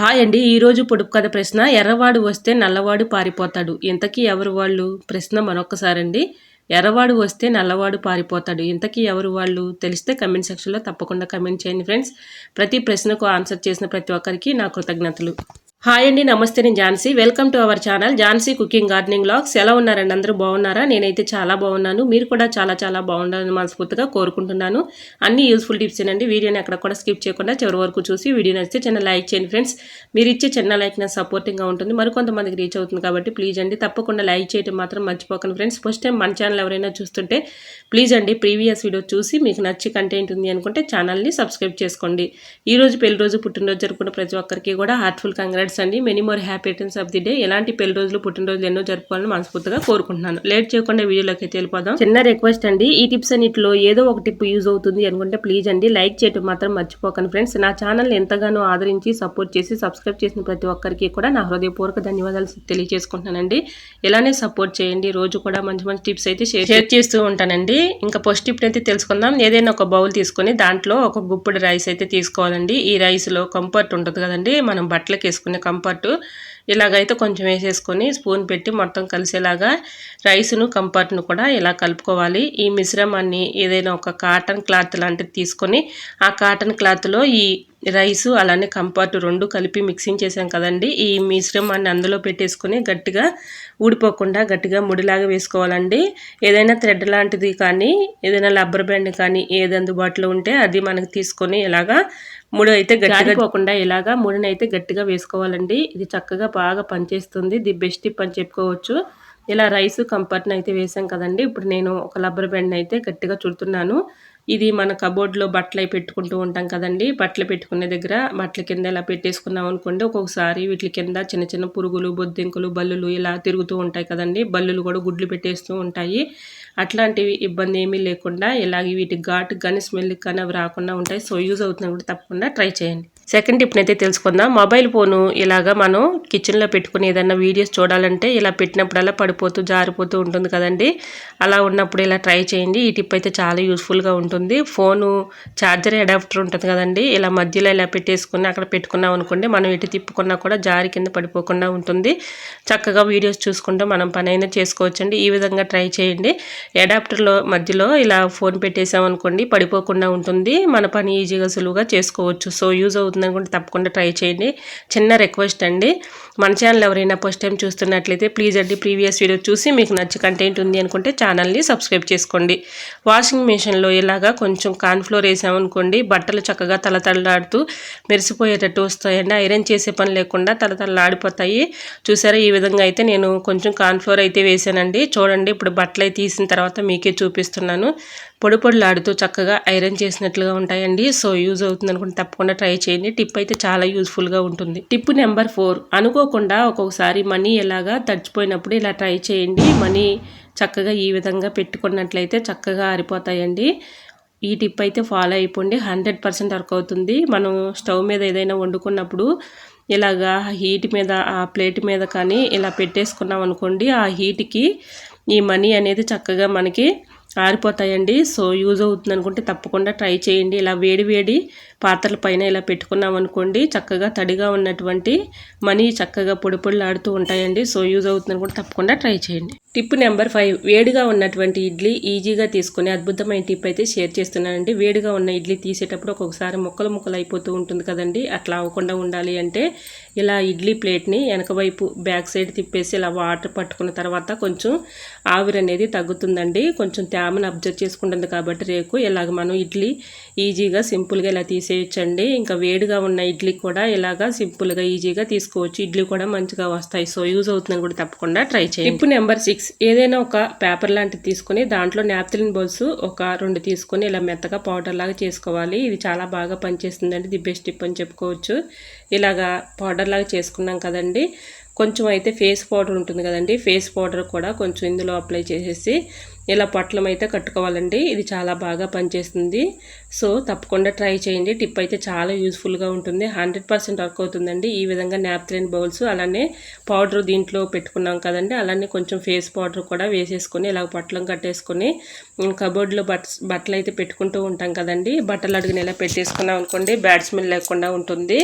Hi అండి. ఈరోజు పొడుపు కథ ప్రశ్న. ఎర్రవాడు వస్తే నల్లవాడు పారిపోతాడు. ఇంతకీ ఎవరు వాళ్ళు? ప్రశ్న మరొక్కసారండి. ఎర్రవాడు వస్తే నల్లవాడు పారిపోతాడు. ఇంతకీ ఎవరు వాళ్ళు? తెలిస్తే కమెంట్ సెక్షన్‌లో తప్పకుండా కమెంట్ చేయండి ఫ్రెండ్స్. ప్రతి ప్రశ్నకు ఆన్సర్ చేసిన ప్రతి ఒక్కరికి నా కృతజ్ఞతలు. హాయ్ అండి, నమస్తే. నేను Jhansi. Welcome to our channel Jhansi cooking gardening vlogs. ఎలా ఉన్నారండి? అందరూ బాగున్నారా? నేనైతే చాలా బాగున్నాను. మీరు కూడా చాలా బాగుండాలని మనస్ఫూర్తిగా కోరుకుంటున్నాను. అన్ని యూస్ఫుల్ టిప్స్ ఏనండి. వీడియోని ఎక్కడ కూడా స్కిప్ చేయకుండా చివరి వరకు చూసి వీడియో నచ్చితే చిన్న లైక్ చేయండి ఫ్రెండ్స్. మీరు ఇచ్చే చిన్న లైక్ నాకు సపోర్టింగ్గా ఉంటుంది, మరికొంతమందికి రీచ్ అవుతుంది కాబట్టి ప్లీజ్ అండి తప్పకుండా లైక్ చేయడం మాత్రం మర్చిపోకండి ఫ్రెండ్స్. ఫస్ట్ టైం మన ఛానల్ ఎవరైనా చూస్తుంటే ప్లీజ్ అండి ప్రీవియస్ వీడియో చూసి మీకు నచ్చి కంటెంట్ ఉంది అనుకుంటే ఛానల్ని సబ్స్క్రైబ్ చేసుకోండి. ఈరోజు పెళ్లి రోజు పుట్టినరోజు జరుపుకున్న ప్రతి ఒక్కరికి కూడా హార్ట్ఫుల్ కంగ్రాట్స్ అండి. Many more happy returns of the day. ఎలాంటి పెళ్లి రోజులు పుట్టినరోజులు ఎన్నో జరుపుకోవాలని మనస్ఫూర్తిగా కోరుకుంటున్నాను. లేట్ చేయకుండా వీడియోలోకి అయితే వెళ్ళిపోదాం. చిన్న రిక్వెస్ట్ అండి, ఈ టిప్స్ అన్నిటిలో ఏదో ఒక టిప్ యూజ్ అవుతుంది అనుకుంటే ప్లీజ్ అండి లైక్ చేయడం మాత్రం మర్చిపోకండి ఫ్రెండ్స్. నా ఛానల్ ఎంతగానో ఆదరించి సపోర్ట్ చేసి సబ్స్క్రైబ్ చేసిన ప్రతి ఒక్కరికి కూడా నా హృదయపూర్వక ధన్యవాదాలు తెలియజేసుకుంటున్నానండి. ఇలానే సపోర్ట్ చేయండి. రోజు కూడా మంచి టిప్స్ అయితే షేర్ చేస్తూ ఉంటానండి. ఇంకా ఫస్ట్ టిప్ అయితే తెలుసుకుందాం. ఏదైనా ఒక బౌల్ తీసుకొని దాంట్లో ఒక గుప్పెడు రైస్ అయితే తీసుకోవాలండి. ఈ రైస్లో కంఫర్ట్ ఉంటుంది కదండి, మనం బట్టలకు వేసుకునే కంఫర్ట్. ఇలాగైతే కొంచెం వేసేసుకొని స్పూన్ పెట్టి మొత్తం కలిసేలాగా రైస్ను కంఫర్ట్ను కూడా ఇలా కలుపుకోవాలి. ఈ మిశ్రమాన్ని ఏదైనా ఒక కాటన్ క్లాత్ లాంటిది తీసుకొని ఆ కాటన్ క్లాత్లో ఈ రైసు అలానే కంఫర్ట్ రెండు కలిపి మిక్సింగ్ చేసాం కదండి, ఈ మిశ్రమాన్ని అందులో పెట్టేసుకొని గట్టిగా ఊడిపోకుండా గట్టిగా ముడిలాగా వేసుకోవాలండి. ఏదైనా థ్రెడ్ లాంటిది కానీ ఏదైనా రబ్బర్ బ్యాండ్ కానీ ఏది అందుబాటులో ఉంటే అది మనకు తీసుకొని ఇలాగా ముడి అయితే గట్టిగా పోకుండా ఇలాగా ముడిని అయితే గట్టిగా వేసుకోవాలండి. ఇది చక్కగా బాగా పనిచేస్తుంది. ది బెస్ట్ టిప్ అని చెప్పుకోవచ్చు. ఇలా రైస్ కంఫర్ట్ని అయితే వేసాం కదండి. ఇప్పుడు నేను ఒక రబ్బర్ బ్యాండ్ అయితే గట్టిగా చుడుతున్నాను. ఇది మన కబోర్డ్లో బట్టలు అవి పెట్టుకుంటూ ఉంటాం కదండి. బట్టలు పెట్టుకునే దగ్గర బట్టల కింద ఇలా పెట్టేసుకున్నాం అనుకోండి, ఒక్కొక్కసారి వీటి కింద చిన్న పురుగులు, బొద్దింకులు, బల్లులు ఇలా తిరుగుతూ ఉంటాయి కదండి. బల్లులు కూడా గుడ్లు పెట్టేస్తూ ఉంటాయి. అట్లాంటివి ఇబ్బంది ఏమీ లేకుండా ఇలాగ వీటి ఘాటుకి కానీ స్మెల్కి కానీ అవి రాకుండా ఉంటాయి. సో యూజ్ అవుతుంది కూడా తప్పకుండా ట్రై చేయండి. సెకండ్ టిప్ని అయితే తెలుసుకుందాం. మొబైల్ ఫోను ఇలాగా మనం కిచెన్లో పెట్టుకుని ఏదన్నా వీడియోస్ చూడాలంటే ఇలా పెట్టినప్పుడల్లా పడిపోతూ జారిపోతూ ఉంటుంది కదండి. అలా ఉన్నప్పుడు ఇలా ట్రై చేయండి. ఈ టిప్ అయితే చాలా యూస్ఫుల్గా ఉంటుంది. ఫోను ఛార్జర్ అడాప్టర్ ఉంటుంది కదండి, ఇలా మధ్యలో ఇలా పెట్టేసుకుని అక్కడ పెట్టుకున్నాం అనుకోండి, మనం ఇటు తిప్పుకున్నా కూడా జారి కింద పడిపోకుండా ఉంటుంది. చక్కగా వీడియోస్ చూసుకుంటూ మనం పని అయినా చేసుకోవచ్చండి. ఈ విధంగా ట్రై చేయండి. అడాప్టర్లో మధ్యలో ఇలా ఫోన్ పెట్టేసామనుకోండి పడిపోకుండా ఉంటుంది. మన పని ఈజీగా సులువుగా చేసుకోవచ్చు. సో యూజ్ అవుతుంది అనుకుంటే తప్పకుండా ట్రై చేయండి. చిన్న రిక్వెస్ట్ అండి, మన ఛానల్ ఎవరైనా ఫస్ట్ టైం చూస్తున్నట్లయితే ప్లీజ్ అండి ప్రీవియస్ వీడియో చూసి మీకు నచ్చి కంటెంట్ ఉంది అనుకుంటే ఛానల్ని సబ్స్క్రైబ్ చేసుకోండి. వాషింగ్ మిషన్లో ఇలాగా కొంచెం కార్న్ఫ్లోర్ వేసామనుకోండి, బట్టలు చక్కగా తలతల్లాడుతూ మెరిసిపోయేటట్టు వస్తాయండి. ఐరన్ చేసే పని లేకుండా తలతల్లాడిపోతాయి. చూసారా, ఈ విధంగా అయితే నేను కొంచెం కార్న్ఫ్లోర్ అయితే వేసానండి. చూడండి, ఇప్పుడు బట్టలు అయితే తీసిన తర్వాత మీకే చూపిస్తున్నాను. పొడిలాడుతూ చక్కగా ఐరన్ చేసినట్లుగా ఉంటాయండి. సో యూజ్ అవుతుంది అనుకుంటే తప్పకుండా ట్రై చేయండి. టిప్ అయితే చాలా యూస్ఫుల్గా ఉంటుంది. టిప్ నెంబర్ 4, అనుకోకుండా ఒక్కొక్కసారి మనీ ఎలాగా తడిచిపోయినప్పుడు ఇలా ట్రై చేయండి. మనీ చక్కగా ఈ విధంగా పెట్టుకున్నట్లయితే చక్కగా ఆరిపోతాయండి. ఈ టిప్ అయితే ఫాలో అయిపోండి, 100% వర్క్ అవుతుంది. మనం స్టవ్ మీద ఏదైనా వండుకున్నప్పుడు ఇలాగా హీట్ మీద ఆ ప్లేట్ మీద కానీ ఇలా పెట్టేసుకున్నాం అనుకోండి, ఆ హీట్కి ఈ మనీ అనేది చక్కగా మనకి ఆరిపోతాయండి. సో యూజ్ అవుతుంది అనుకుంటే తప్పకుండా ట్రై చేయండి. ఇలా వేడి పాత్రల పైన ఇలా పెట్టుకున్నాం అనుకోండి, చక్కగా తడిగా ఉన్నటువంటి మనీ చక్కగా పొడిలాడుతూ ఉంటాయండి. సో యూజ్ అవుతుంది అనుకుంటే తప్పకుండా ట్ై చేయండి. టిప్ నెంబర్ 5, వేడిగా ఉన్నటువంటి ఇడ్లీ ఈజీగా తీసుకునే అద్భుతమైన టిప్ అయితే షేర్ చేస్తున్నానండి. వేడిగా ఉన్న ఇడ్లీ తీసేటప్పుడు ఒక్కొక్కసారి ముక్కలు అయిపోతూ ఉంటుంది కదండి. అట్లా అవ్వకుండా ఉండాలి అంటే ఇలా ఇడ్లీ ప్లేట్ని వెనక వైపు బ్యాక్ సైడ్ తిప్పేసి ఇలా వాటర్ పట్టుకున్న తర్వాత కొంచెం ఆవిరి అనేది తగ్గుతుందండి. కొంచెం తేమను అబ్జర్వ్ చేసుకుంటుంది కాబట్టి రేకు ఇలాగ మనం ఇడ్లీ ఈజీగా సింపుల్గా ఇలా తీసేయచ్చండి. ఇంకా వేడిగా ఉన్న ఇడ్లీ కూడా ఇలాగా సింపుల్గా ఈజీగా తీసుకోవచ్చు. ఇడ్లీ కూడా మంచిగా వస్తాయి. సో యూజ్ అవుతుందని కూడా తప్పకుండా ట్రై చేయండి. టిప్ నెంబర్ 6, ఏదైనా ఒక పేపర్ లాంటిది తీసుకొని దాంట్లో నాప్థలిన్ బౌల్స్ ఒక 2 తీసుకొని ఇలా మెత్తగా పౌడర్ లాగా చేసుకోవాలి. ఇది చాలా బాగా పనిచేస్తుందండి. ది బెస్ట్ టిప్ అని చెప్పుకోవచ్చు. ఇలాగా పౌడర్ లాగా చేసుకున్నాం కదండి, కొంచెం అయితే ఫేస్ పౌడర్ ఉంటుంది కదండి, ఫేస్ పౌడర్ కూడా కొంచెం ఇందులో అప్లై చేసేసి ఇలా పొట్లం అయితే కట్టుకోవాలండి. ఇది చాలా బాగా పనిచేస్తుంది. సో తప్పకుండా ట్రై చేయండి. టిప్ అయితే చాలా యూస్ఫుల్గా ఉంటుంది. 100% వర్క్ అవుతుందండి. ఈ విధంగా నాప్కిన్ బౌల్స్ అలానే పౌడర్ దీంట్లో పెట్టుకున్నాం కదండి, అలానే కొంచెం ఫేస్ పౌడర్ కూడా వేసేసుకొని ఇలా పొట్లం కట్టేసుకొని కబోర్డ్లో బట్టలు అయితే పెట్టుకుంటూ ఉంటాం కదండి, బట్టలు అడుగుని ఇలా పెట్టేసుకున్నాం అనుకోండి, బ్యాడ్ స్మెల్ లేకుండా ఉంటుంది.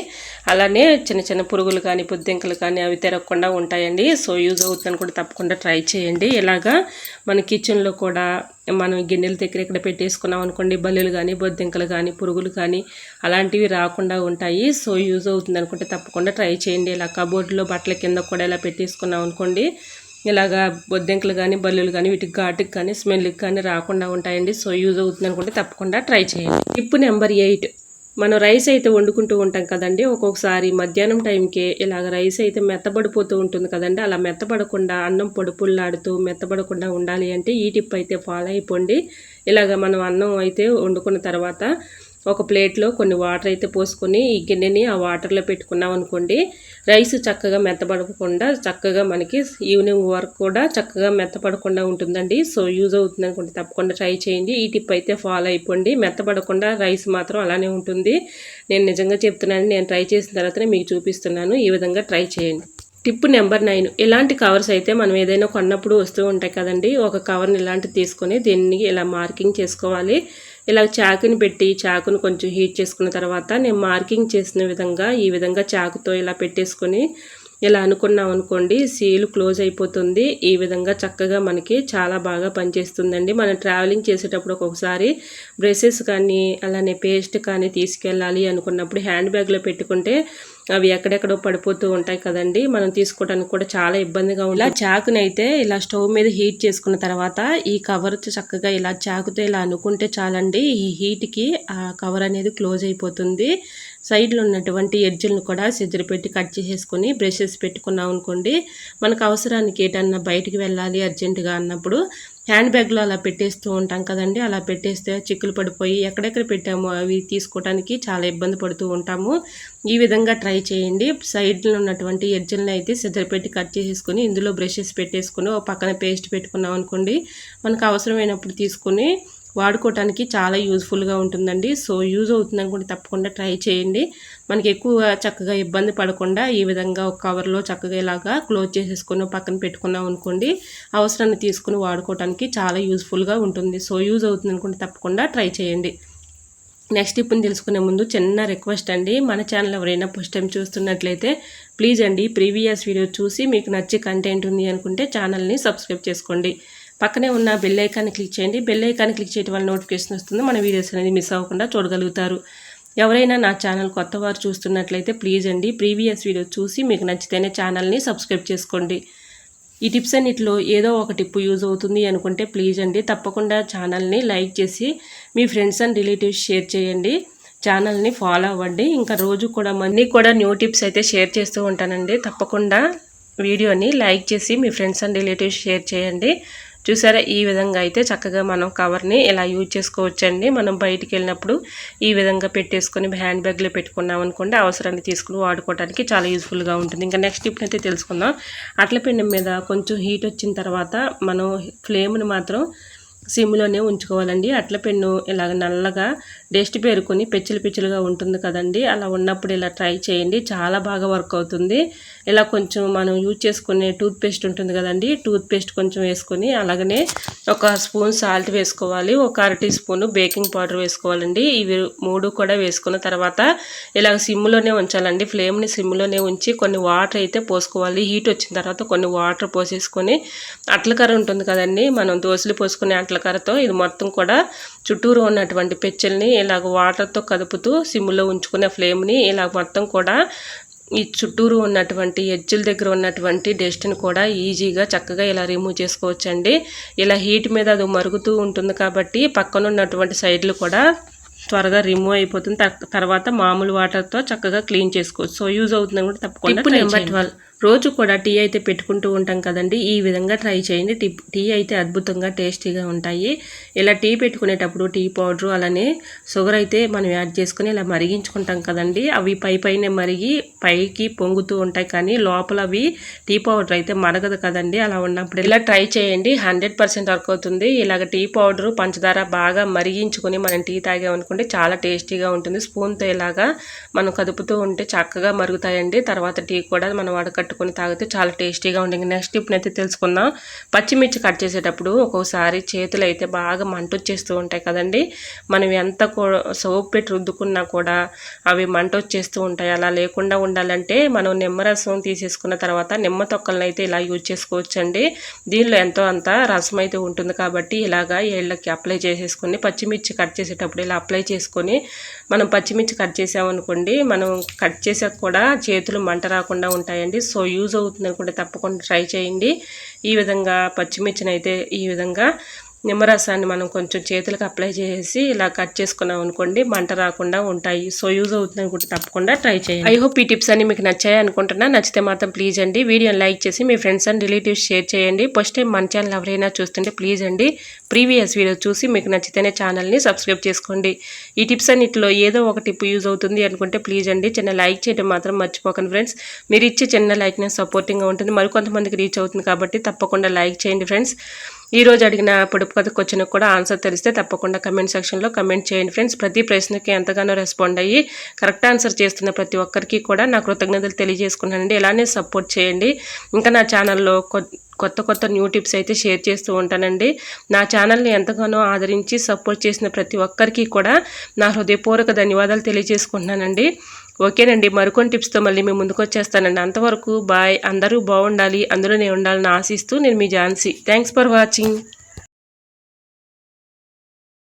అలానే చిన్న చిన్న పురుగులు కానీ బొద్దింకలు కానీ అవి తిరగకుండా ఉంటాయండి. సో యూజ్ అవుతుందని కూడా తప్పకుండా ట్రై చేయండి. ఇలాగా మన కిచెన్లో కూడా మనం గిన్నెల దగ్గర ఇక్కడ పెట్టేసుకున్నాం అనుకోండి, బల్లులు కానీ బొద్దింకలు కానీ పురుగులు కానీ అలాంటివి రాకుండా ఉంటాయి. సో యూజ్ అవుతుంది అనుకుంటే తప్పకుండా ట్రై చేయండి. ఇలా కబోర్డ్లో బట్టల కింద కూడా ఇలా పెట్టేసుకున్నాం అనుకోండి, ఇలాగా బొద్దింకలు కానీ బల్లులు కానీ వీటికి ఘాటుకి కానీ స్మెల్కి కానీ రాకుండా ఉంటాయండి. సో యూజ్ అవుతుంది అనుకుంటే తప్పకుండా ట్రై చేయండి. టిప్ నెంబర్ 8, మనం రైస్ అయితే వండుకుంటూ ఉంటాం కదండి, ఒక్కొక్కసారి మధ్యాహ్నం టైంకి ఇలాగ రైస్ అయితే మెత్తబడిపోతూ ఉంటుంది కదండి. అలా మెత్తబడకుండా అన్నం పొడిపుల్లాడుతూ మెత్తబడకుండా ఉండాలి అంటే ఈ టిప్ అయితే ఫాలో అయిపోండి. ఇలాగ మనం అన్నం అయితే వండుకున్న తర్వాత ఒక ప్లేట్లో కొన్ని వాటర్ అయితే పోసుకొని ఈ గిన్నెని ఆ వాటర్లో పెట్టుకున్నాం అనుకోండి, రైస్ చక్కగా మెత్తపడకుండా చక్కగా మనకి ఈవినింగ్ వరకు కూడా చక్కగా మెత్తపడకుండా ఉంటుందండి. సో యూజ్ అవుతుంది అనుకుంటే తప్పకుండా ట్రై చేయండి. ఈ టిప్ అయితే ఫాలో అయిపోండి. మెత్తపడకుండా రైస్ మాత్రం అలానే ఉంటుంది. నేను నిజంగా చెప్తున్నాను, నేను ట్రై చేసిన తర్వాతనే మీకు చూపిస్తున్నాను. ఈ విధంగా ట్రై చేయండి. టిప్ నెంబర్ 9, ఇలాంటి కవర్స్ అయితే మనం ఏదైనా కొన్నప్పుడు వస్తూ ఉంటాయి కదండి, ఒక కవర్ని ఇలాంటివి తీసుకొని దీన్ని ఇలా మార్కింగ్ చేసుకోవాలి. ఇలా చాకుని పెట్టి చాకును కొంచెం హీట్ చేసుకున్న తర్వాత నేను మార్కింగ్ చేసిన విధంగా ఈ విధంగా చాకుతో ఇలా పెట్టేసుకొని ఇలా అనుకున్నాం అనుకోండి, సీల్ క్లోజ్ అయిపోతుంది. ఈ విధంగా చక్కగా మనకి చాలా బాగా పనిచేస్తుందండి. మనం ట్రావెలింగ్ చేసేటప్పుడు ఒక్కొక్కసారి బ్రషెస్ కానీ అలానే పేస్ట్ కానీ తీసుకెళ్ళాలి అనుకున్నప్పుడు హ్యాండ్ బ్యాగ్లో పెట్టుకుంటే అవి ఎక్కడెక్కడో పడిపోతూ ఉంటాయి కదండి, మనం తీసుకోవడానికి కూడా చాలా ఇబ్బందిగా ఉంది. ఇలా చాకునైతే ఇలా స్టవ్ మీద హీట్ చేసుకున్న తర్వాత ఈ కవర్ చక్కగా ఇలా చాకుతో ఇలా అనుకుంటే చాలండి, ఈ హీట్కి ఆ కవర్ అనేది క్లోజ్ అయిపోతుంది. సైడ్లో ఉన్నటువంటి ఎడ్జులను కూడా సిజర్ పెట్టి కట్ చేసేసుకొని బ్రషెస్ పెట్టుకున్నాం అనుకోండి, మనకు అవసరానికి ఏటన్నా బయటికి వెళ్ళాలి అర్జెంటుగా అన్నప్పుడు హ్యాండ్ బ్యాగ్లో అలా పెట్టేస్తూ ఉంటాం కదండి, అలా పెట్టేస్తే చిక్కులు పడిపోయి ఎక్కడెక్కడ పెట్టామో అవి తీసుకోవడానికి చాలా ఇబ్బంది పడుతూ ఉంటాము. ఈ విధంగా ట్రై చేయండి. సైడ్లో ఉన్నటువంటి ఎడ్జులను అయితే సిజర్ పెట్టి కట్ చేసేసుకొని ఇందులో బ్రషెస్ పెట్టేసుకొని ఒక పక్కన పేస్ట్ పెట్టుకున్నాం అనుకోండి, మనకు అవసరమైనప్పుడు తీసుకొని వాడుకోవటానికి చాలా యూజ్ఫుల్గా ఉంటుందండి. సో యూజ్ అవుతుంది అనుకుంటే తప్పకుండా ట్రై చేయండి. మనకి ఎక్కువ చక్కగా ఇబ్బంది పడకుండా ఈ విధంగా ఒక కవర్లో చక్కగా ఇలాగా క్లోజ్ చేసేసుకొని పక్కన పెట్టుకున్నాం అనుకోండి, అవసరాన్ని తీసుకుని వాడుకోవటానికి చాలా యూజ్ఫుల్గా ఉంటుంది. సో యూజ్ అవుతుంది అనుకుంటే తప్పకుండా ట్రై చేయండి. నెక్స్ట్ టిప్ని తెలుసుకునే ముందు చిన్న రిక్వెస్ట్ అండి, మన ఛానల్ ఎవరైనా ఫస్ట్ టైం చూస్తున్నట్లయితే ప్లీజ్ అండి ప్రీవియస్ వీడియో చూసి మీకు నచ్చే కంటెంట్ ఉంది అనుకుంటే ఛానల్ని సబ్స్క్రైబ్ చేసుకోండి. పక్కనే ఉన్న బెల్ ఐకాన్ని క్లిక్ చేయండి. బెల్ ఐకాన్ని క్లిక్ చేయడం వల్ల నోటిఫికేషన్ వస్తుంది, మన వీడియోస్ అనేది మిస్ అవ్వకుండా చూడగలుగుతారు. ఎవరైనా నా ఛానల్ కొత్త వారు చూస్తున్నట్లయితే ప్లీజ్ అండి ప్రీవియస్ వీడియో చూసి మీకు నచ్చితేనే ఛానల్ని సబ్స్క్రైబ్ చేసుకోండి. ఈ టిప్స్ అన్నిటిలో ఏదో ఒక టిప్ యూజ్ అవుతుంది అనుకుంటే ప్లీజ్ అండి తప్పకుండా ఛానల్ని లైక్ చేసి మీ ఫ్రెండ్స్ అండ్ రిలేటివ్స్ షేర్ చేయండి. ఛానల్ని ఫాలో అవ్వండి. ఇంకా రోజు కూడా మళ్ళీ కూడా న్యూ టిప్స్ అయితే షేర్ చేస్తూ ఉంటానండి. తప్పకుండా వీడియోని లైక్ చేసి మీ ఫ్రెండ్స్ అండ్ రిలేటివ్స్ షేర్ చేయండి. చూసారా, ఈ విధంగా అయితే చక్కగా మనం కవర్ని ఇలా యూజ్ చేసుకోవచ్చండి. మనం బయటికి వెళ్ళినప్పుడు ఈ విధంగా పెట్టేసుకొని హ్యాండ్ బ్యాగ్లో పెట్టుకున్నాం అనుకోండి, అవసరాన్ని తీసుకుని వాడుకోవడానికి చాలా యూజ్ఫుల్గా ఉంటుంది. ఇంకా నెక్స్ట్ టిప్ అయితే తెలుసుకుందాం. అట్ల పిండి మీద కొంచెం హీట్ వచ్చిన తర్వాత మనం ఫ్లేమ్ని మాత్రం సిమ్లోనే ఉంచుకోవాలండి. అట్ల పెన్ను ఇలాగ నల్లగా డస్ట్ పేరుకొని పెచ్చులుగా ఉంటుంది కదండి, అలా ఉన్నప్పుడు ఇలా ట్రై చేయండి, చాలా బాగా వర్క్ అవుతుంది. ఇలా కొంచెం మనం యూజ్ చేసుకునే టూత్ పేస్ట్ ఉంటుంది కదండి, టూత్ పేస్ట్ కొంచెం వేసుకొని అలాగనే ఒక స్పూన్ సాల్ట్ వేసుకోవాలి, ఒక అర టీ స్పూన్ బేకింగ్ పౌడర్ వేసుకోవాలండి. ఇవి 3 కూడా వేసుకున్న తర్వాత ఇలా సిమ్లోనే ఉంచాలండి. ఫ్లేమ్ని సిమ్లోనే ఉంచి కొన్ని వాటర్ అయితే పోసుకోవాలి. హీట్ వచ్చిన తర్వాత కొన్ని వాటర్ పోసేసుకొని అట్లకర్ర ఉంటుంది కదండి, మనం దోశలు పోసుకునే అట్లకర్రతో ఇది మొత్తం కూడా చుట్టూరు ఉన్నటువంటి పెచ్చుల్ని ఇలాగ వాటర్తో కదుపుతూ సిమ్లో ఉంచుకునే ఫ్లేమ్ని ఇలా మొత్తం కూడా ఈ చుట్టూరు ఉన్నటువంటి ఎడ్జుల దగ్గర ఉన్నటువంటి డస్ట్ని కూడా ఈజీగా చక్కగా ఇలా రిమూవ్ చేసుకోవచ్చండి. ఇలా హీట్ మీద అది మరుగుతూ ఉంటుంది కాబట్టి పక్కన ఉన్నటువంటి సైడ్లు కూడా త్వరగా రిమూవ్ అయిపోతుంది. తర్వాత మామూలు వాటర్తో చక్కగా క్లీన్ చేసుకోవచ్చు. సో యూజ్ అవుతుంది కూడా తప్పకుండా. టిప్ నెంబర్ 12, రోజు కూడా టీ అయితే పెట్టుకుంటూ ఉంటాం కదండి. ఈ విధంగా ట్రై చేయండి. టీ అయితే అద్భుతంగా టేస్టీగా ఉంటాయి. ఇలా టీ పెట్టుకునేటప్పుడు టీ పౌడరు అలానే షుగర్ అయితే మనం యాడ్ చేసుకుని ఇలా మరిగించుకుంటాం కదండి. అవి పైనే మరిగి పైకి పొంగుతూ ఉంటాయి, కానీ లోపల అవి టీ పౌడర్ అయితే మరగదు కదండి. అలా ఉన్నప్పుడు ఇలా ట్రై చేయండి, 100% వర్క్ అవుతుంది. ఇలాగ టీ పౌడరు పంచదార బాగా మరిగించుకొని మనం టీ తాగామనుకుంటే చాలా టేస్టీగా ఉంటుంది. స్పూన్తో ఇలాగా మనం కదుపుతూ ఉంటే చక్కగా మరుగుతాయండి. తర్వాత టీ కూడా మనం వడకట్టుకొని తాగితే చాలా టేస్టీగా ఉంటుంది. నెక్స్ట్ ఇప్పుడైతే తెలుసుకుందాం. పచ్చిమిర్చి కట్ చేసేటప్పుడు ఒక్కోసారి చేతులు అయితే బాగా మంట వచ్చేస్తూ ఉంటాయి కదండి. మనం ఎంత సోప్ పెట్టి రుద్దుకున్నా కూడా అవి మంట వచ్చేస్తూ ఉంటాయి. అలా లేకుండా ఉండాలంటే మనం నిమ్మరసం తీసేసుకున్న తర్వాత నిమ్మ తొక్కలను అయితే ఇలా యూజ్ చేసుకోవచ్చండి. దీనిలో ఎంతో అంత రసం అయితే ఉంటుంది కాబట్టి ఇలాగా ఏళ్ళకి అప్లై చేసేసుకొని పచ్చిమిర్చి కట్ చేసేటప్పుడు ఇలా అప్లై చేసుకొని మనం పచ్చిమిర్చి కట్ చేసామనుకోండి, మనం కట్ చేసాక కూడా చేతులు మంట రాకుండా ఉంటాయండి. సో యూజ్ అవుతుంది అనుకుంటే తప్పకుండా ట్రై చేయండి. ఈ విధంగా పచ్చిమిర్చిని అయితే ఈ విధంగా నిమ్మరసాన్ని మనం కొంచెం చేతులకు అప్లై చేసి ఇలా కట్ చేసుకున్నాం అనుకోండి, మంట రాకుండా ఉంటాయి. సో యూజ్ అవుతుంది అనుకుంటే తప్పకుండా ట్రై చేయండి. ఐ హోప్ ఈ టిప్స్ అన్ని మీకు నచ్చాయి అనుకుంటున్నా. నచ్చితే మాత్రం ప్లీజ్ అండి వీడియోని లైక్ చేసి మీ ఫ్రెండ్స్ అండ్ రిలేటివ్స్ షేర్ చేయండి. ఫస్ట్ టైం మన ఛానల్ ఎవరైనా చూస్తుంటే ప్లీజ్ అండి ప్రీవియస్ వీడియో చూసి మీకు నచ్చితేనే ఛానల్ని సబ్స్క్రైబ్ చేసుకోండి. ఈ టిప్స్ అన్నిటిలో ఏదో ఒక టిప్ యూజ్ అవుతుంది అనుకుంటే ప్లీజ్ అండి చిన్న లైక్ చేయడం మాత్రం మర్చిపోకండి ఫ్రెండ్స్. మీరు ఇచ్చే చిన్న లైక్నే సపోర్టింగ్గా ఉంటుంది, మరికొంతమందికి రీచ్ అవుతుంది కాబట్టి తప్పకుండా లైక్ చేయండి ఫ్రెండ్స్. ఈరోజు అడిగిన పొడుపు కథ క్వశ్చన్కి కూడా ఆన్సర్ తెలిస్తే తప్పకుండా కమెంట్ సెక్షన్లో కమెంట్ చేయండి ఫ్రెండ్స్. ప్రతి ప్రశ్నకి ఎంతగానో రెస్పాండ్ అయ్యి కరెక్ట్ ఆన్సర్ చేస్తున్న ప్రతి ఒక్కరికి కూడా నా కృతజ్ఞతలు తెలియజేసుకున్నానండి. ఇలానే సపోర్ట్ చేయండి. ఇంకా నా ఛానల్లో కొత్త న్యూ టిప్స్ అయితే షేర్ చేస్తూ ఉంటానండి. నా ఛానల్ని ఎంతగానో ఆదరించి సపోర్ట్ చేసిన ప్రతి ఒక్కరికి కూడా నా హృదయపూర్వక ధన్యవాదాలు తెలియజేసుకుంటున్నానండి. ఓకేనండి, మరికొన్ని టిప్స్తో మళ్ళీ మేము ముందుకు వచ్చేస్తానండి. అంతవరకు బాయ్. అందరూ బాగుండాలి, అందులోనే ఉండాలని ఆశిస్తూ నేను మీ ఝాన్సీ. Thanks for watching.